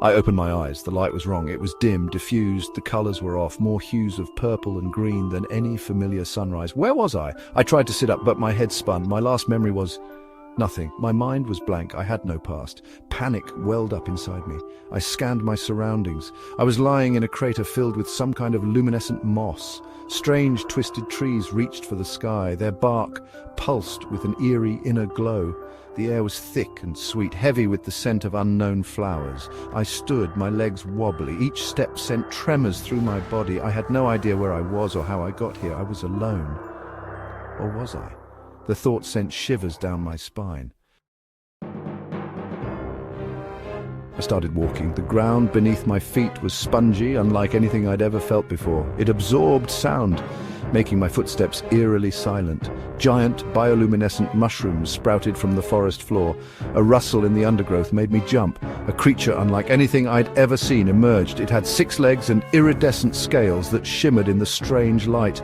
I opened my eyes. The light was wrong. It was dim, diffused, the colors were off, more hues of purple and green than any familiar sunrise. Where was I? I tried to sit up, but my head spun. My last memory was nothing. My mind was blank. I had no past. Panic welled up inside me. I scanned my surroundings. I was lying in a crater filled with some kind of luminescent moss. Strange, twisted trees reached for the sky. Their bark pulsed with an eerie inner glow. The air was thick and sweet, heavy with the scent of unknown flowers. I stood, my legs wobbly. Each step sent tremors through my body. I had no idea where I was or how I got here. I was alone. Or was I? The thought sent shivers down my spine. I started walking. The ground beneath my feet was spongy, unlike anything I'd ever felt before. It absorbed sound, making my footsteps eerily silent. Giant bioluminescent mushrooms sprouted from the forest floor. A rustle in the undergrowth made me jump. A creature unlike anything I'd ever seen emerged. It had 6 legs and iridescent scales that shimmered in the strange light.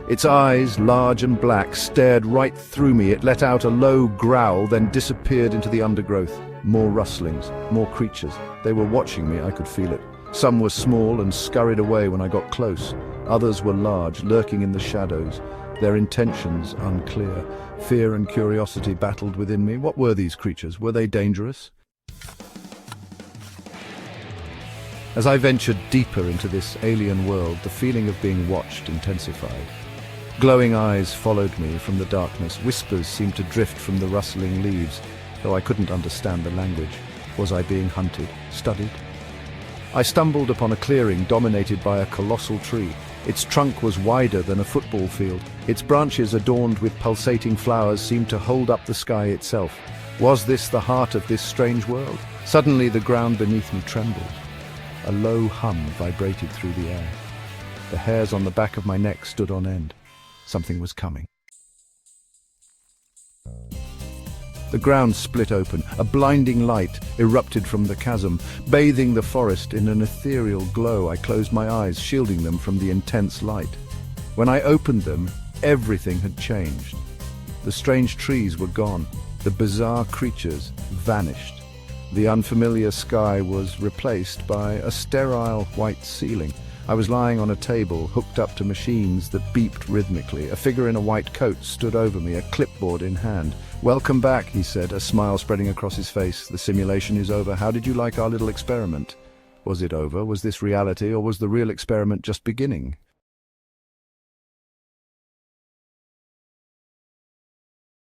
Its eyes, large and black, stared right through me. It let out a low growl, then disappeared into the undergrowth. More rustlings, more creatures. They were watching me, I could feel it. Some were small and scurried away when I got close. Others were large, lurking in the shadows. Their intentions unclear. Fear and curiosity battled within me. What were these creatures? Were they dangerous? As I ventured deeper into this alien world, the feeling of being watched intensified. Glowing eyes followed me from the darkness. Whispers seemed to drift from the rustling leaves, though I couldn't understand the language. Was I being hunted, studied? I stumbled upon a clearing dominated by a colossal tree. Its trunk was wider than a football field. Its branches, adorned with pulsating flowers, seemed to hold up the sky itself. Was this the heart of this strange world? Suddenly the ground beneath me trembled. A low hum vibrated through the air. The hairs on the back of my neck stood on end. Something was coming. The ground split open. A blinding light erupted from the chasm, bathing the forest in an ethereal glow. I closed my eyes, shielding them from the intense light. When I opened them, everything had changed. The strange trees were gone. The bizarre creatures vanished. The unfamiliar sky was replaced by a sterile white ceiling. I was lying on a table, hooked up to machines that beeped rhythmically. A figure in a white coat stood over me, a clipboard in hand. "Welcome back," he said, a smile spreading across his face. "The simulation is over. How did you like our little experiment?" Was it over? Was this reality, or was the real experiment just beginning?